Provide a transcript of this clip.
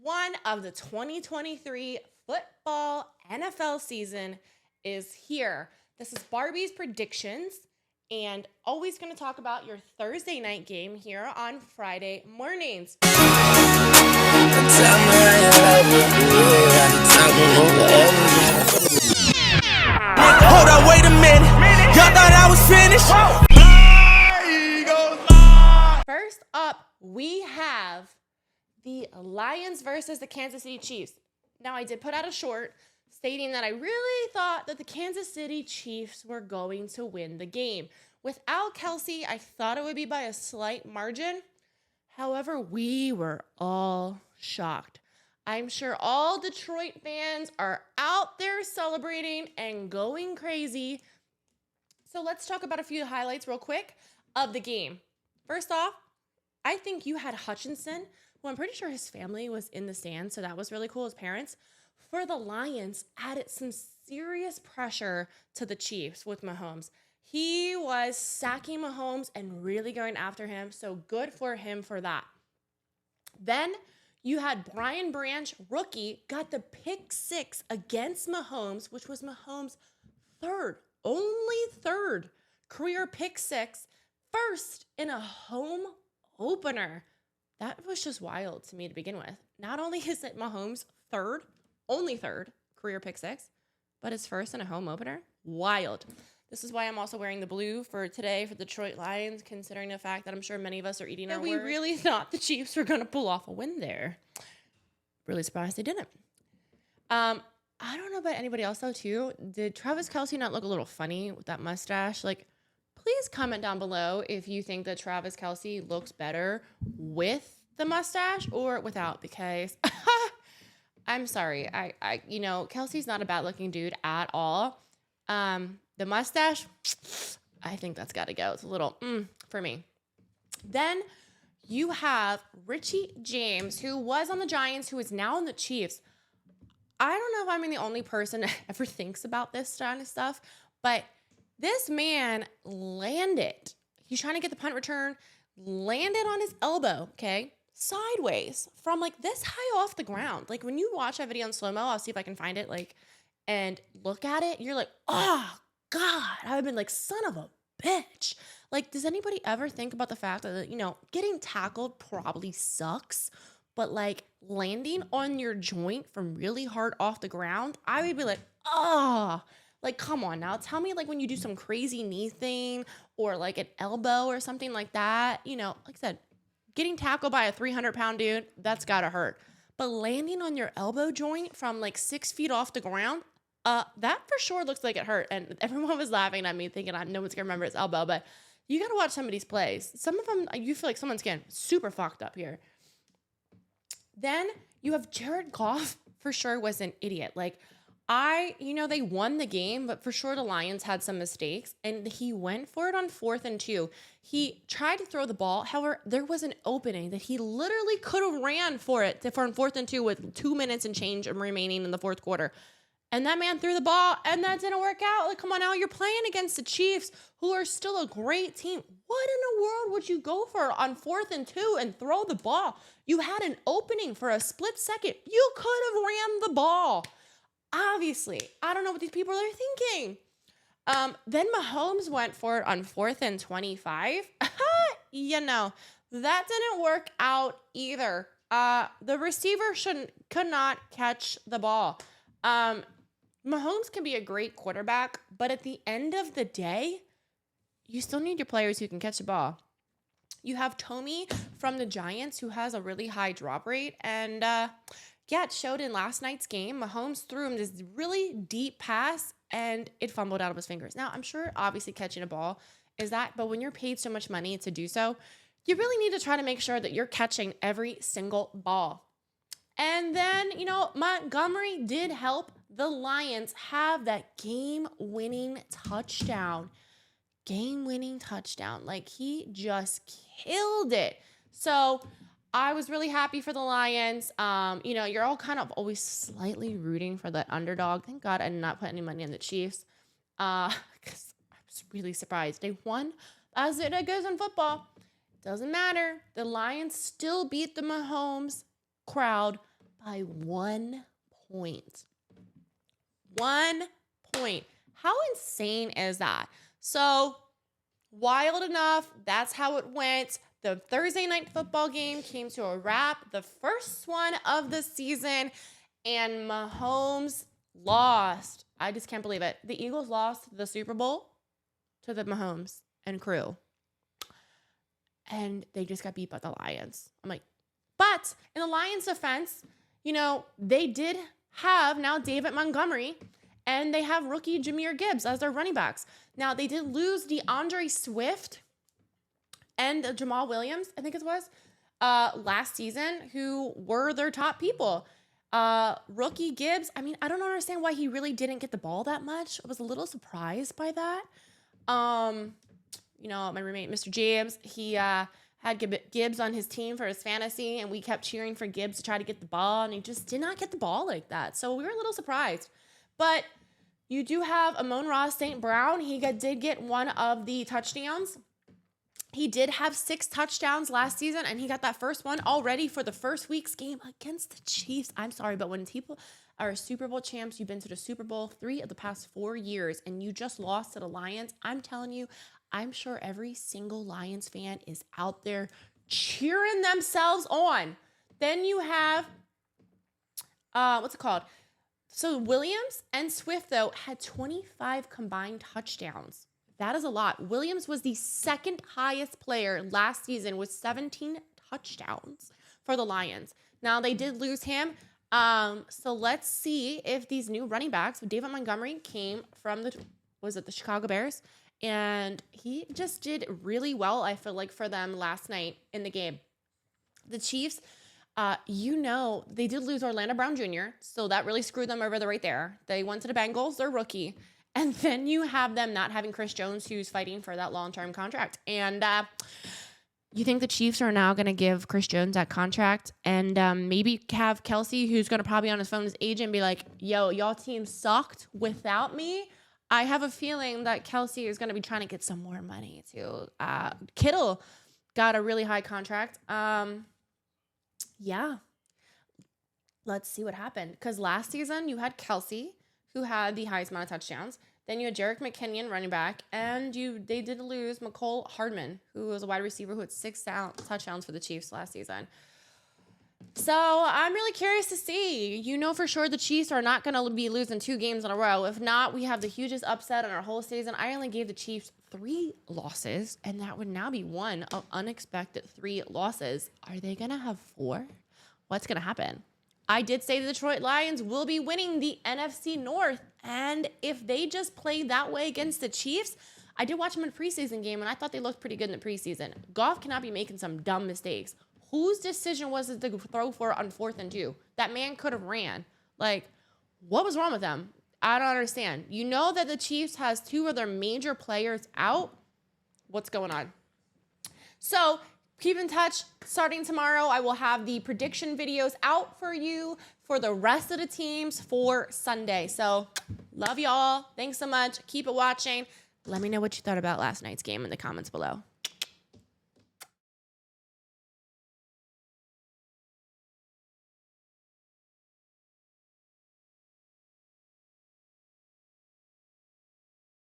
one of the 2023 football NFL season is here. This is Barbie's predictions, and always going to talk about your Thursday night game here on Friday mornings. Hold on, wait a minute. Y'all thought I was finished? First up, we have the Lions versus the Kansas City Chiefs. Now, I did put out a short stating that I really thought that the Kansas City Chiefs were going to win the game. Without Kelsey, I thought it would be by a slight margin. However, we were all shocked. I'm sure all Detroit fans are out there celebrating and going crazy. So let's talk about a few highlights real quick of the game. First off, I think you had Hutchinson, who I'm pretty sure his family was in the stands, so that was really cool, his parents. For the Lions, added some serious pressure to the Chiefs with Mahomes. He was sacking Mahomes and really going after him, so good for him for that. Then you had Brian Branch, rookie, got the pick six against Mahomes, which was Mahomes' only third career pick six, first in a home opener. That was just wild to me to begin with. Not only is it Mahomes' only third career pick six, but his first in a home opener. Wild. This is why I'm also wearing the blue for today for the Detroit Lions, considering the fact that I'm sure many of us are eating our words. We really thought the Chiefs were going to pull off a win there. Really surprised they didn't. I don't know about anybody else, though, too. Did Travis Kelce not look a little funny with that mustache? Like, please comment down below if you think that Travis Kelce looks better with the mustache or without, because I'm sorry. Kelce's not a bad-looking dude at all. The mustache, I think that's got to go. It's a little for me. Then you have Richie James, who was on the Giants, who is now on the Chiefs. I don't know if I'm the only person that ever thinks about this kind of stuff, but this man landed. He's trying to get the punt return, landed on his elbow, okay, sideways from like this high off the ground. Like when you watch that video in slow-mo, I'll see if I can find it, and look at it, you're like, oh, God. I've been like, son of a bitch. Like, does anybody ever think about the fact that, getting tackled probably sucks, but like landing on your joint from really hard off the ground, I would be like, oh, like, come on now. Tell me, like, when you do some crazy knee thing or like an elbow or something like that, like I said, getting tackled by a 300-pound dude, that's got to hurt. But landing on your elbow joint from like 6 feet off the ground, that for sure looks like it hurt. And everyone was laughing at me thinking no one's going to remember his elbow. But you got to watch some of these plays. Some of them, you feel like someone's getting super fucked up here. Then you have Jared Goff, for sure was an idiot. Like, they won the game, but for sure the Lions had some mistakes. And he went for it on 4th and 2. He tried to throw the ball. However, there was an opening that he literally could have ran for it for on 4th and 2 with 2 minutes and change remaining in the fourth quarter. And that man threw the ball, and that didn't work out. Like, come on now, you're playing against the Chiefs, who are still a great team. What in the world would you go for on 4th and 2 and throw the ball? You had an opening for a split second. You could have ran the ball. Obviously, I don't know what these people are thinking. Then Mahomes went for it on 4th and 25. That didn't work out either. The receiver could not catch the ball. Mahomes can be a great quarterback, but at the end of the day, you still need your players who can catch the ball. You have Tommy from the Giants, who has a really high drop rate, and it showed in last night's game. Mahomes threw him this really deep pass, and it fumbled out of his fingers. Now, I'm sure obviously catching a ball is that, but when you're paid so much money to do so, you really need to try to make sure that you're catching every single ball. And then, Montgomery did help the Lions have that game-winning touchdown. Like, he just killed it. So I was really happy for the Lions. You're all kind of always slightly rooting for the underdog. Thank God I did not put any money on the Chiefs. Because I was really surprised. They won, as it goes in football. Doesn't matter. The Lions still beat the Mahomes crowd by 1 point. 1 point. How insane is that? So wild enough, that's how it went. The Thursday night football game came to a wrap, the first one of the season, and Mahomes lost. I just can't believe it. The Eagles lost the Super Bowl to the Mahomes and crew. And they just got beat by the Lions. I'm like, but in the Lions' defense, they did have now David Montgomery, and they have rookie Jahmyr Gibbs as their running backs. Now, they did lose DeAndre Swift and Jamal Williams, I think it was, last season, who were their top people. Rookie Gibbs, I don't understand why he really didn't get the ball that much. I was a little surprised by that. My roommate, Mr. James, he had Gibbs on his team for his fantasy, and we kept cheering for Gibbs to try to get the ball, and he just did not get the ball like that. So we were a little surprised. But you do have Amon-Ra St. Brown. He did get one of the touchdowns. He did have 6 touchdowns last season, and he got that first one already for the first week's game against the Chiefs. I'm sorry, but when people are Super Bowl champs, you've been to the Super Bowl 3 of the past 4 years, and you just lost to the Lions, I'm telling you, I'm sure every single Lions fan is out there cheering themselves on. Then you have, what's it called? So Williams and Swift, though, had 25 combined touchdowns. That is a lot. Williams was the second highest player last season with 17 touchdowns for the Lions. Now, they did lose him. So let's see if these new running backs, David Montgomery came from the Chicago Bears? And he just did really well, I feel like, for them last night in the game. The Chiefs, they did lose Orlando Brown Jr., so that really screwed them over right there. They went to the Bengals, their rookie. And then you have them not having Chris Jones, who's fighting for that long-term contract. And you think the Chiefs are now going to give Chris Jones that contract and maybe have Kelsey, who's going to probably on his phone, his agent, be like, yo, y'all team sucked without me? I have a feeling that Kelsey is going to be trying to get some more money too. Kittle got a really high contract. Yeah. Let's see what happened. Because last season you had Kelsey, who had the highest amount of touchdowns. Then you had Jerick McKinnon, running back, and they did lose McCole Hardman, who was a wide receiver who had 6 touchdowns for the Chiefs last season. So I'm really curious to see. For for the Chiefs are not going to be losing 2 games in a row. If not, we have the hugest upset in our whole season. I only gave the Chiefs 3 losses, and that would now be one of unexpected 3 losses. Are they going to have 4? What's going to happen? I did say the Detroit Lions will be winning the NFC North, and if they just play that way against the Chiefs, I did watch them in a preseason game, and I thought they looked pretty good in the preseason. Goff cannot be making some dumb mistakes. Whose decision was it to throw for on 4th and 2? That man could have ran. What was wrong with them? I don't understand. You know that the Chiefs has 2 of their major players out. What's going on? So keep in touch. Starting tomorrow, I will have the prediction videos out for you for the rest of the teams for Sunday. So love y'all. Thanks so much. Keep it watching. Let me know what you thought about last night's game in the comments below.